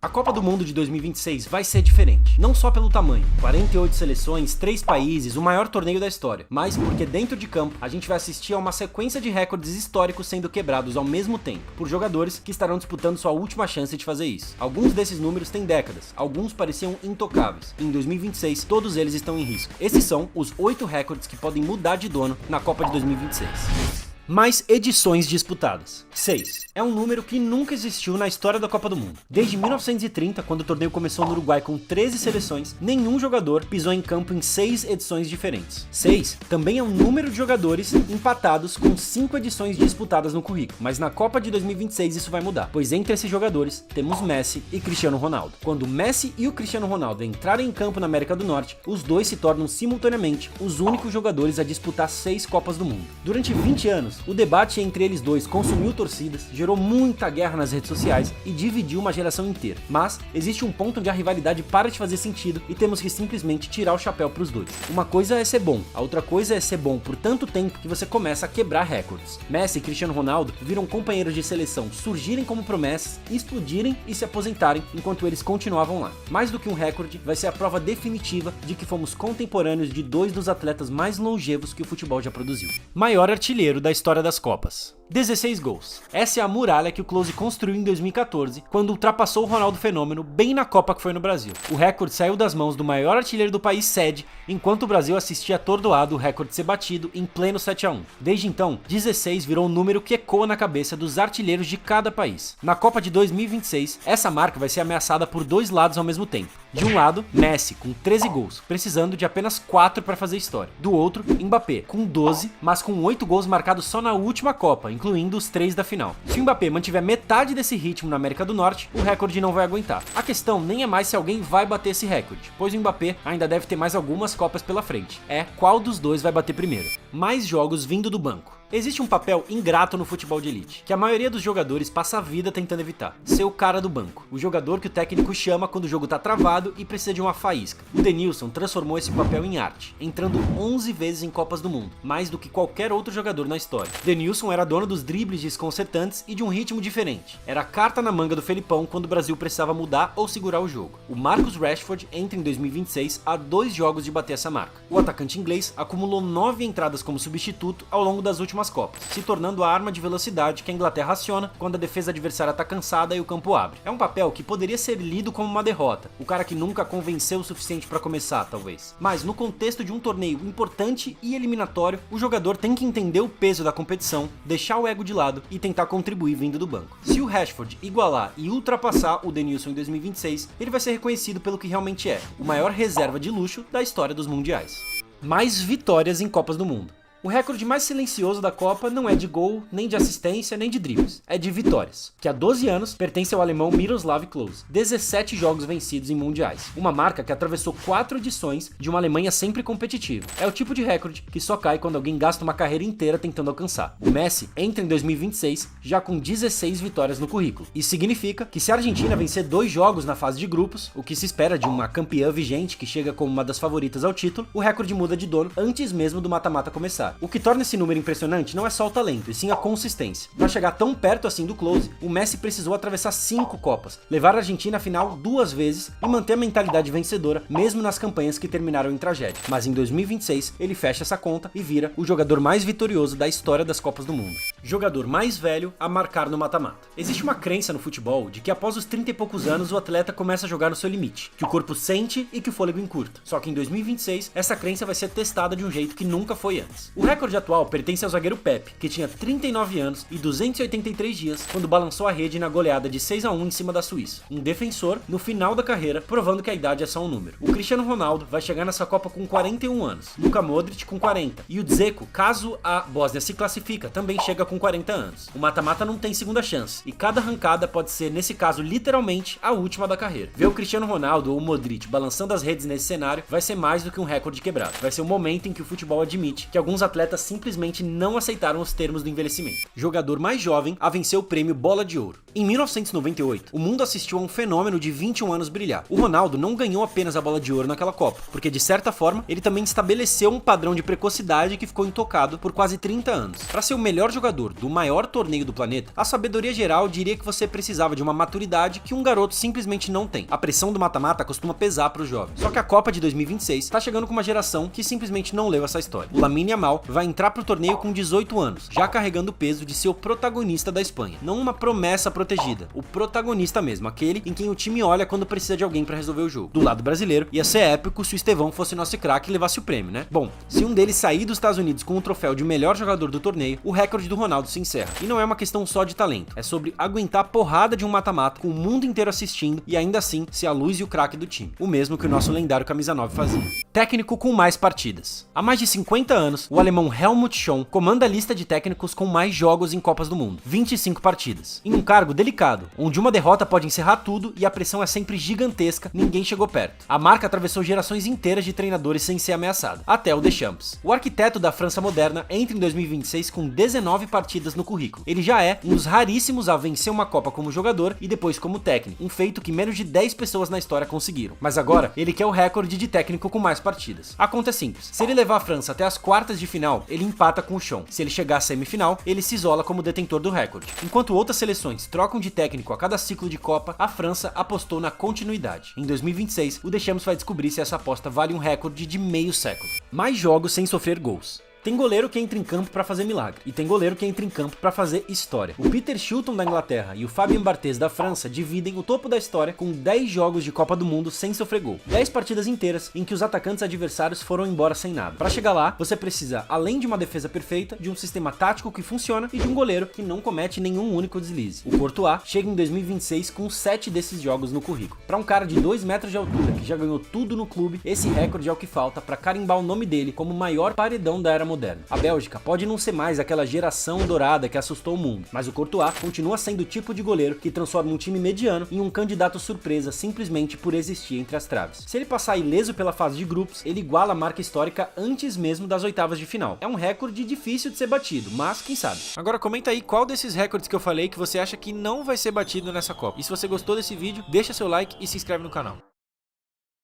A Copa do Mundo de 2026 vai ser diferente, não só pelo tamanho, 48 seleções, 3 países, o maior torneio da história, mas porque dentro de campo a gente vai assistir a uma sequência de recordes históricos sendo quebrados ao mesmo tempo, por jogadores que estarão disputando sua última chance de fazer isso. Alguns desses números têm décadas, alguns pareciam intocáveis, e em 2026 todos eles estão em risco. Esses são os 8 recordes que podem mudar de dono na Copa de 2026. Mais edições disputadas. 6. É um número que nunca existiu na história da Copa do Mundo. Desde 1930, quando o torneio começou no Uruguai com 13 seleções, nenhum jogador pisou em campo em 6 edições diferentes. 6 também é um número de jogadores empatados com 5 edições disputadas no currículo, mas na Copa de 2026 isso vai mudar, pois entre esses jogadores temos Messi e Cristiano Ronaldo. Quando Messi e o Cristiano Ronaldo entrarem em campo na América do Norte, os dois se tornam simultaneamente os únicos jogadores a disputar 6 Copas do Mundo. Durante 20 anos, o debate entre eles dois consumiu torcidas, gerou muita guerra nas redes sociais e dividiu uma geração inteira. Mas existe um ponto onde a rivalidade para de fazer sentido e temos que simplesmente tirar o chapéu para os dois. Uma coisa é ser bom, a outra coisa é ser bom por tanto tempo que você começa a quebrar recordes. Messi e Cristiano Ronaldo viram companheiros de seleção surgirem como promessas, explodirem e se aposentarem enquanto eles continuavam lá. Mais do que um recorde, vai ser a prova definitiva de que fomos contemporâneos de dois dos atletas mais longevos que o futebol já produziu. Maior artilheiro da história das Copas. 16 gols. Essa é a muralha que o Klose construiu em 2014, quando ultrapassou o Ronaldo Fenômeno bem na Copa que foi no Brasil. O recorde saiu das mãos do maior artilheiro do país sede, enquanto o Brasil assistia atordoado o recorde ser batido em pleno 7-1. Desde então, 16 virou um número que ecoa na cabeça dos artilheiros de cada país. Na Copa de 2026, essa marca vai ser ameaçada por dois lados ao mesmo tempo. De um lado, Messi, com 13 gols, precisando de apenas 4 para fazer história. Do outro, Mbappé, com 12, mas com 8 gols marcados só na última Copa, incluindo os 3 da final. Se o Mbappé mantiver metade desse ritmo na América do Norte, o recorde não vai aguentar. A questão nem é mais se alguém vai bater esse recorde, pois o Mbappé ainda deve ter mais algumas Copas pela frente. É qual dos dois vai bater primeiro. Mais jogos vindo do banco. Existe um papel ingrato no futebol de elite, que a maioria dos jogadores passa a vida tentando evitar. Ser o cara do banco. O jogador que o técnico chama quando o jogo tá travado e precisa de uma faísca. O Denilson transformou esse papel em arte, entrando 11 vezes em Copas do Mundo, mais do que qualquer outro jogador na história. Denilson era dono dos dribles desconcertantes e de um ritmo diferente. Era a carta na manga do Felipão quando o Brasil precisava mudar ou segurar o jogo. O Marcus Rashford entra em 2026 a 2 jogos de bater essa marca. O atacante inglês acumulou 9 entradas como substituto ao longo das últimas Copas, se tornando a arma de velocidade que a Inglaterra aciona quando a defesa adversária está cansada e o campo abre. É um papel que poderia ser lido como uma derrota, o cara que nunca convenceu o suficiente para começar, talvez. Mas no contexto de um torneio importante e eliminatório, o jogador tem que entender o peso da competição, deixar o ego de lado e tentar contribuir vindo do banco. Se o Rashford igualar e ultrapassar o Denilson em 2026, ele vai ser reconhecido pelo que realmente é, o maior reserva de luxo da história dos mundiais. Mais vitórias em Copas do Mundo. O recorde mais silencioso da Copa não é de gol, nem de assistência, nem de dribles. É de vitórias, que há 12 anos pertence ao alemão Miroslav Klose. 17 jogos vencidos em mundiais. Uma marca que atravessou 4 edições de uma Alemanha sempre competitiva. É o tipo de recorde que só cai quando alguém gasta uma carreira inteira tentando alcançar. O Messi entra em 2026 já com 16 vitórias no currículo. Isso significa que se a Argentina vencer 2 jogos na fase de grupos, o que se espera de uma campeã vigente que chega como uma das favoritas ao título, o recorde muda de dono antes mesmo do mata-mata começar. O que torna esse número impressionante não é só o talento, e sim a consistência. Para chegar tão perto assim do Klose, o Messi precisou atravessar 5 Copas, levar a Argentina à final 2 vezes e manter a mentalidade vencedora, mesmo nas campanhas que terminaram em tragédia. Mas em 2026, ele fecha essa conta e vira o jogador mais vitorioso da história das Copas do Mundo. Jogador mais velho a marcar no mata-mata. Existe uma crença no futebol de que após os 30 e poucos anos o atleta começa a jogar no seu limite, que o corpo sente e que o fôlego encurta. Só que em 2026, essa crença vai ser testada de um jeito que nunca foi antes. O recorde atual pertence ao zagueiro Pepe, que tinha 39 anos e 283 dias quando balançou a rede na goleada de 6-1 em cima da Suíça. Um defensor no final da carreira, provando que a idade é só um número. O Cristiano Ronaldo vai chegar nessa Copa com 41 anos, Luka Modric com 40, e o Dzeko, caso a Bósnia se classifica, também chega com 40 anos. O mata-mata não tem segunda chance, e cada arrancada pode ser, nesse caso, literalmente a última da carreira. Ver o Cristiano Ronaldo ou o Modric balançando as redes nesse cenário vai ser mais do que um recorde quebrado. Vai ser o momento em que o futebol admite que alguns atletas simplesmente não aceitaram os termos do envelhecimento. Jogador mais jovem a vencer o prêmio Bola de Ouro. Em 1998, o mundo assistiu a um fenômeno de 21 anos brilhar. O Ronaldo não ganhou apenas a Bola de Ouro naquela Copa, porque de certa forma, ele também estabeleceu um padrão de precocidade que ficou intocado por quase 30 anos. Para ser o melhor jogador jogador do maior torneio do planeta, a sabedoria geral diria que você precisava de uma maturidade que um garoto simplesmente não tem. A pressão do mata-mata costuma pesar para os jovens. Só que a Copa de 2026 tá chegando com uma geração que simplesmente não leu essa história. O Lamine Yamal vai entrar pro torneio com 18 anos, já carregando o peso de ser o protagonista da Espanha. Não uma promessa protegida, o protagonista mesmo, aquele em quem o time olha quando precisa de alguém para resolver o jogo. Do lado brasileiro, ia ser épico se o Estevão fosse nosso craque e levasse o prêmio, né? Bom, se um deles sair dos Estados Unidos com o troféu de melhor jogador do torneio, o recorde do Ronaldo se encerra. E não é uma questão só de talento, é sobre aguentar a porrada de um mata-mata com o mundo inteiro assistindo e ainda assim ser a luz e o craque do time. O mesmo que o nosso lendário camisa 9 fazia. Técnico com mais partidas. Há mais de 50 anos, o alemão Helmut Schön comanda a lista de técnicos com mais jogos em Copas do Mundo, 25 partidas. Em um cargo delicado, onde uma derrota pode encerrar tudo e a pressão é sempre gigantesca, ninguém chegou perto. A marca atravessou gerações inteiras de treinadores sem ser ameaçada, até o Deschamps. O arquiteto da França moderna entra em 2026 com 19 partidas no currículo. Ele já é um dos raríssimos a vencer uma Copa como jogador e depois como técnico, um feito que menos de 10 pessoas na história conseguiram. Mas agora, ele quer o recorde de técnico com mais partidas. A conta é simples. Se ele levar a França até as quartas de final, ele empata com o Schön. Se ele chegar à semifinal, ele se isola como detentor do recorde. Enquanto outras seleções trocam de técnico a cada ciclo de Copa, a França apostou na continuidade. Em 2026, o Deschamps vai descobrir se essa aposta vale um recorde de meio século. Mais jogos sem sofrer gols. Tem goleiro que entra em campo pra fazer milagre, e tem goleiro que entra em campo pra fazer história. O Peter Shilton da Inglaterra e o Fabien Barthez da França dividem o topo da história com 10 jogos de Copa do Mundo sem sofrer gol. 10 partidas inteiras em que os atacantes adversários foram embora sem nada. Pra chegar lá, você precisa, além de uma defesa perfeita, de um sistema tático que funciona e de um goleiro que não comete nenhum único deslize. O Courtois chega em 2026 com 7 desses jogos no currículo. Pra um cara de 2 metros de altura que já ganhou tudo no clube, esse recorde é o que falta pra carimbar o nome dele como o maior paredão da era moderna. A Bélgica pode não ser mais aquela geração dourada que assustou o mundo, mas o Courtois continua sendo o tipo de goleiro que transforma um time mediano em um candidato surpresa simplesmente por existir entre as traves. Se ele passar ileso pela fase de grupos, ele iguala a marca histórica antes mesmo das oitavas de final. É um recorde difícil de ser batido, mas quem sabe. Agora comenta aí qual desses recordes que eu falei que você acha que não vai ser batido nessa Copa. E se você gostou desse vídeo, deixa seu like e se inscreve no canal.